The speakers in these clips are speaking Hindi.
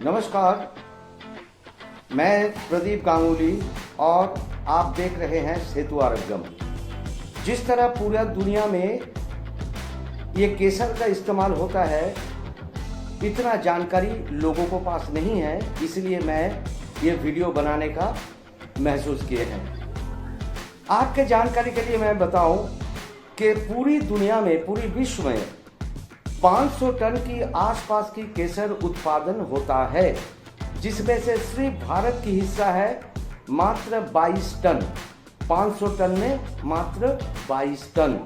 नमस्कार, मैं प्रदीप गांगुली और आप देख रहे हैं सेतु आरोग्यम। जिस तरह पूरा दुनिया में ये केसर का इस्तेमाल होता है, इतना जानकारी लोगों को पास नहीं है, इसलिए मैं ये वीडियो बनाने का महसूस किए हैं। आपके जानकारी के लिए मैं बताऊं कि पूरी दुनिया में, पूरी विश्व में 500 टन की आसपास की केसर उत्पादन होता है, जिसमें से सिर्फ भारत की हिस्सा है मात्र 22 टन। 500 टन में मात्र 22 टन।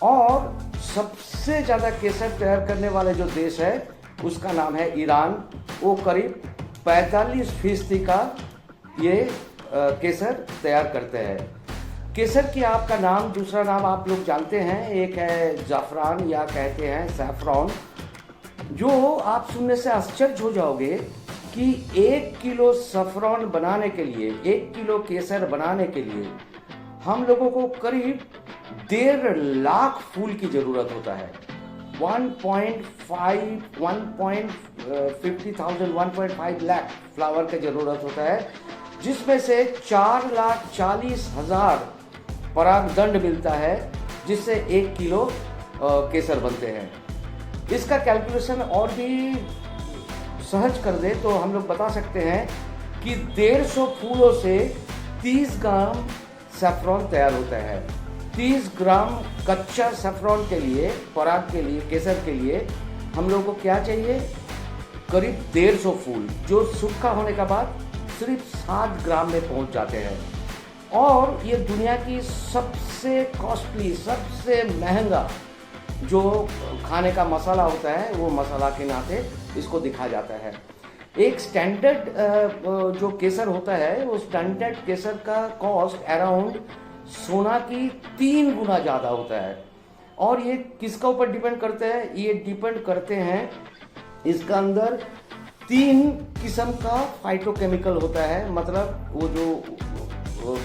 और सबसे ज़्यादा केसर तैयार करने वाले जो देश है उसका नाम है ईरान। वो करीब 45% का ये केसर तैयार करते हैं। केसर की आपका नाम, दूसरा नाम आप लोग जानते हैं, एक है ज़ाफ़रान या कहते हैं सैफ़रॉन, जो आप सुनने से आश्चर्य हो जाओगे कि 1 किलो सैफ़रॉन बनाने के लिए, 1 किलो केसर बनाने के लिए हम लोगों को करीब 1.5 लाख फूल की ज़रूरत होता है। 1.5 लाख फ्लावर की ज़रूरत होता है, जिसमें से 4,40,000 परागदंड मिलता है, जिससे 1 किलो केसर बनते हैं। इसका कैलकुलेशन और भी सहज कर दे तो हम लोग बता सकते हैं कि 150 फूलों से 30 ग्राम सैफ़रॉन तैयार होता है। 30 ग्राम कच्चा सैफ़रॉन के लिए, पराग के लिए, केसर के लिए हम लोग को क्या चाहिए? करीब 150 फूल, जो सूखा होने के बाद सिर्फ 7 ग्राम में पहुंच जाते हैं। और ये दुनिया की सबसे कॉस्टली, सबसे महंगा जो खाने का मसाला होता है, वो मसाला के नाते इसको दिखा जाता है। एक स्टैंडर्ड जो केसर होता है, वो स्टैंडर्ड केसर का कॉस्ट अराउंड सोना की 3 गुना ज़्यादा होता है। और ये किसका ऊपर डिपेंड करते हैं? ये डिपेंड करते हैं, इसका अंदर 3 किस्म का फाइटोकेमिकल होता है। मतलब वो जो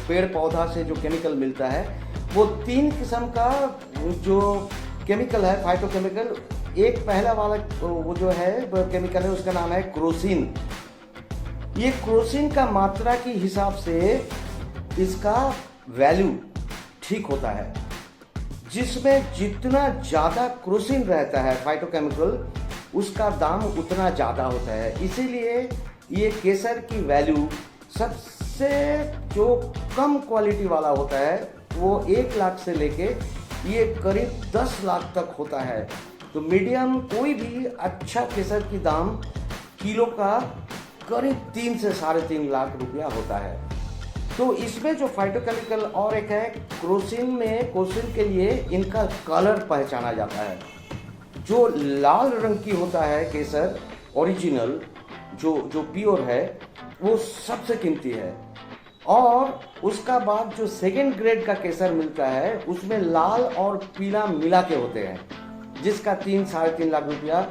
पेड़ पौधा से जो केमिकल मिलता है, वो 3 किस्म का जो केमिकल है, फाइटोकेमिकल। एक पहला वाला वो जो है केमिकल है, उसका नाम है क्रोसिन। ये क्रोसिन का मात्रा के हिसाब से इसका वैल्यू ठीक होता है। जिसमें जितना ज़्यादा क्रोसिन रहता है फाइटोकेमिकल, उसका दाम उतना ज़्यादा होता है। इसीलिए ये केसर की वैल्यू सबसे जो कम क्वालिटी वाला होता है वो 1 लाख से लेके ये करीब 10 लाख तक होता है। तो मीडियम कोई भी अच्छा केसर की दाम किलो का करीब 3 से 3.5 लाख रुपया होता है। तो इसमें जो फाइटोकेमिकल और एक है क्रोसिन में, क्रोसिन के लिए इनका कलर पहचाना जाता है। जो लाल रंग की होता है केसर ओरिजिनल, जो प्योर है, वो सबसे कीमती है। और उसका बाद जो सेकेंड ग्रेड का केसर मिलता है, उसमें लाल और पीला मिला के होते हैं, जिसका 3-3.5 लाख रुपया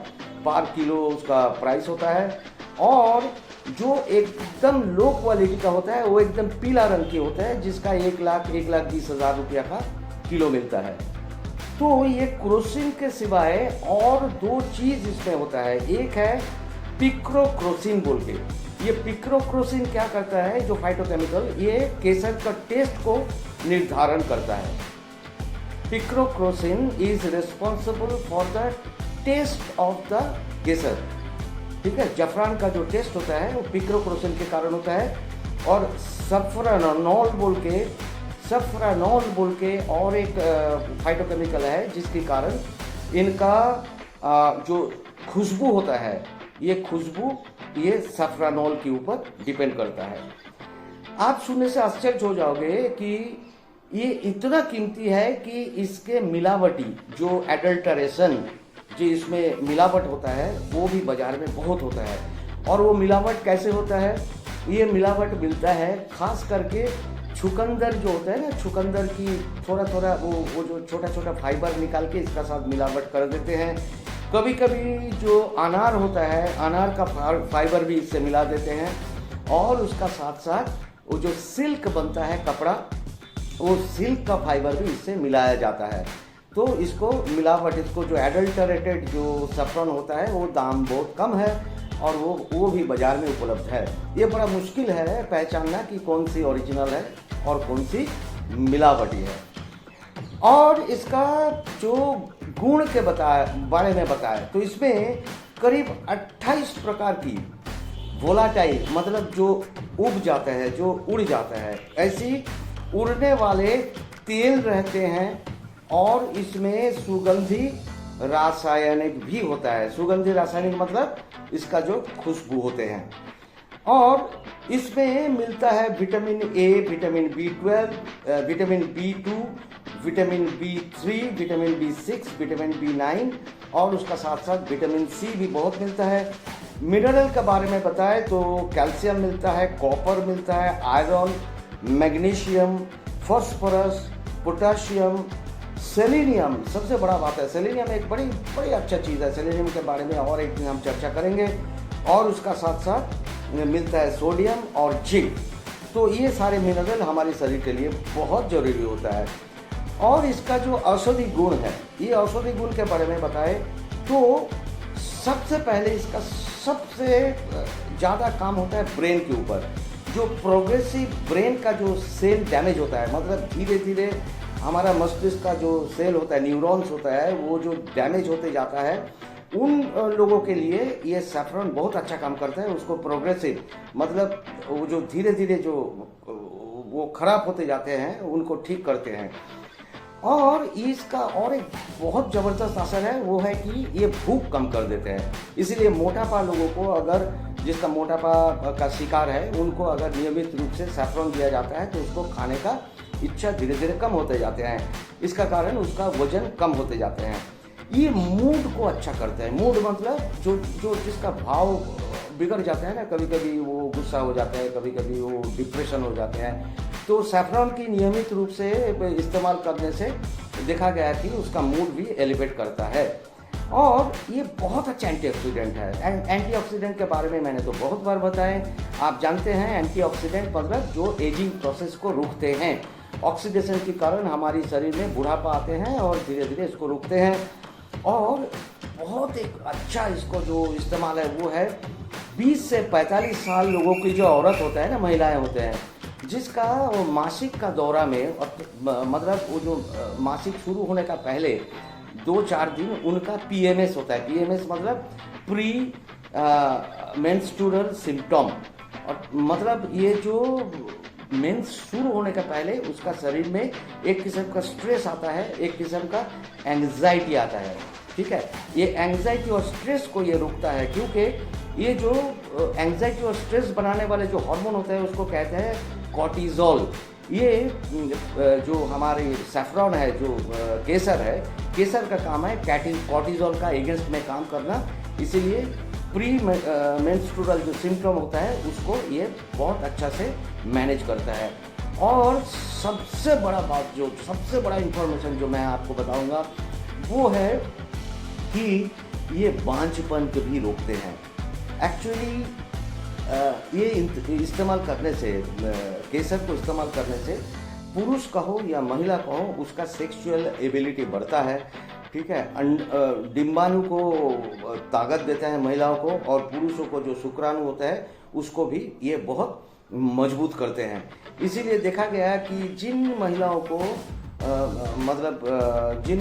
पर किलो उसका प्राइस होता है। और जो एकदम लो क्वालिटी का होता है, वो एकदम पीला रंग की होता है, जिसका 1,20,000 रुपया का किलो मिलता है। तो ये क्रोसिन के सिवाय और 2 चीज़ इसमें होता है। एक है पिक्रोक्रोसिन बोल के। ये पिक्रोक्रोसिन क्या करता है? जो फाइटोकेमिकल, ये केसर का टेस्ट को निर्धारण करता है। Picrocrocin is responsible for the taste of the kesar. ठीक है, ज़ाफ़रान का जो टेस्ट होता है वो पिक्रोक्रोसिन के कारण होता है। और सफ्रानोल बोल के और एक फाइटोकेमिकल है, जिसके कारण इनका जो खुशबू होता है, ये खुशबू ये सफ्रानोल के ऊपर डिपेंड करता है। आप सुनने से आश्चर्य हो जाओगे कि ये इतना कीमती है कि इसके मिलावटी जो एडल्टरेशन, जो इसमें मिलावट होता है, वो भी बाजार में बहुत होता है। और वो मिलावट कैसे होता है? ये मिलावट मिलता है खास करके चुकंदर जो होता है ना, चुकंदर की थोड़ा वो जो छोटा फाइबर निकाल के इसका साथ मिलावट कर देते हैं। कभी कभी जो अनार होता है, अनार का फाइबर भी इससे मिला देते हैं। और उसका साथ साथ वो जो सिल्क बनता है कपड़ा, वो सिल्क का फाइबर भी इससे मिलाया जाता है। तो इसको मिलावट, इसको जो एडल्टरेटेड जो सैफ़रॉन होता है, वो दाम बहुत कम है और वो भी बाज़ार में उपलब्ध है। ये बड़ा मुश्किल है पहचानना कि कौन सी ओरिजिनल है और कौन सी मिलावटी है। और इसका जो गुण के बारे में बताए तो इसमें करीब 28 प्रकार की वोलाटाइल, मतलब जो उब जाता है, जो उड़ जाता है, ऐसी उड़ने वाले तेल रहते हैं। और इसमें सुगंधी रासायनिक भी होता है। सुगंधी रासायनिक मतलब इसका जो खुशबू होते हैं। और इसमें मिलता है vitamin A, vitamin B12, vitamin B2, vitamin B3, vitamin B6, vitamin B9 और उसका साथ साथ विटामिन C भी बहुत मिलता है। मिनरल के बारे में बताएं तो कैल्शियम मिलता है, कॉपर मिलता है, iron, magnesium, phosphorus, potassium, selenium. सबसे बड़ा बात है सेलेनियम, एक बड़ी अच्छा चीज़ है। सेलेनियम के बारे में और एक दिन हम चर्चा करेंगे। और उसका साथ साथ मिलता है सोडियम और जिंक। तो ये सारे मिनरल हमारे शरीर के लिए बहुत ज़रूरी होता है। और इसका जो औषधि गुण है, ये औषधि गुण के बारे में बताएं तो सबसे पहले इसका सबसे ज़्यादा काम होता है ब्रेन के ऊपर। जो प्रोग्रेसिव ब्रेन का जो सेल डैमेज होता है, मतलब धीरे धीरे हमारा मस्तिष्क का जो सेल होता है, न्यूरॉन्स होता है, वो जो डैमेज होते जाता है, उन लोगों के लिए ये सैफरन बहुत अच्छा काम करता है। उसको प्रोग्रेसिव मतलब वो जो धीरे धीरे जो वो खराब होते जाते हैं उनको ठीक करते हैं। और इसका और एक बहुत ज़बरदस्त असर है, वो है कि ये भूख कम कर देते हैं। इसीलिए मोटापा लोगों को, अगर जिसका मोटापा का शिकार है, उनको अगर नियमित रूप से सैफरन दिया जाता है तो उसको खाने का इच्छा धीरे धीरे कम होते जाते हैं। इसका कारण उसका वजन कम होते जाते हैं। ये मूड को अच्छा करता है। मूड मतलब जो जिसका भाव बिगड़ जाता है ना, कभी कभी वो गुस्सा हो जाता है, कभी कभी वो डिप्रेशन हो जाते हैं, तो सैफरन की नियमित रूप से इस्तेमाल करने से देखा गया है कि उसका मूड भी एलिवेट करता है। और ये बहुत अच्छा एंटीऑक्सीडेंट है। एंटीऑक्सीडेंट के बारे में मैंने तो बहुत बार बताया। आप जानते हैं एंटीऑक्सीडेंट मतलब जो एजिंग प्रोसेस को रोकते हैं। ऑक्सीडेशन के कारण हमारी शरीर में बुढ़ापा आते हैं और धीरे धीरे इसको रोकते हैं। और बहुत एक अच्छा इसको जो इस्तेमाल है वो है 20 से 45 साल लोगों की जो औरत होता है ना, महिलाएं होते हैं, जिसका वो मासिक का दौरा में, मतलब वो जो मासिक शुरू होने का पहले 2-4 दिन उनका PMS होता है। PMS मतलब प्री मेंस्ट्रुअल सिम्टम। और मतलब ये जो मेंस शुरू होने का पहले उसका शरीर में एक किस्म का स्ट्रेस आता है, एक किस्म का एंग्जाइटी आता है। ठीक है, ये एंग्जाइटी और स्ट्रेस को ये रोकता है, क्योंकि ये जो एंग्जाइटी और स्ट्रेस बनाने वाले जो हार्मोन होते हैं उसको कहते हैं कॉर्टिजोल। ये जो हमारे सैफरन है, जो केसर है, केसर का काम है कॉर्टिजोल का एगेंस्ट में काम करना। इसीलिए प्री मेंस्ट्रुअल जो सिम्टम होता है उसको ये बहुत अच्छा से मैनेज करता है। और सबसे बड़ा बात, जो सबसे बड़ा इन्फॉर्मेशन जो मैं आपको बताऊंगा वो है कि ये बांझपन को भी रोकते हैं। एक्चुअली ये इस्तेमाल करने से, केसर को इस्तेमाल करने से पुरुष कहो या महिला कहो, उसका सेक्सुअल एबिलिटी बढ़ता है। ठीक है, डिम्बाणु को ताकत देता है महिलाओं को, और पुरुषों को जो शुक्राणु होता है उसको भी ये बहुत मजबूत करते हैं। इसीलिए देखा गया है कि जिन महिलाओं को जिन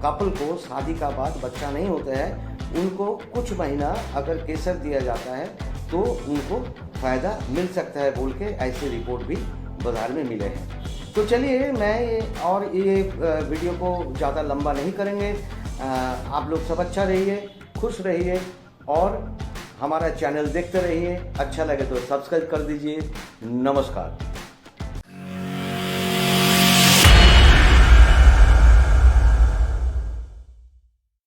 कपल को शादी का बाद बच्चा नहीं होता है, उनको कुछ महीना अगर केसर दिया जाता है तो उनको फ़ायदा मिल सकता है बोल के ऐसे रिपोर्ट भी बाज़ार में मिले हैं। तो चलिए, मैं ये वीडियो को ज़्यादा लंबा नहीं करेंगे। आप लोग सब अच्छा रहिए, खुश रहिए और हमारा चैनल देखते रहिए। अच्छा लगे तो सब्सक्राइब कर दीजिए। नमस्कार।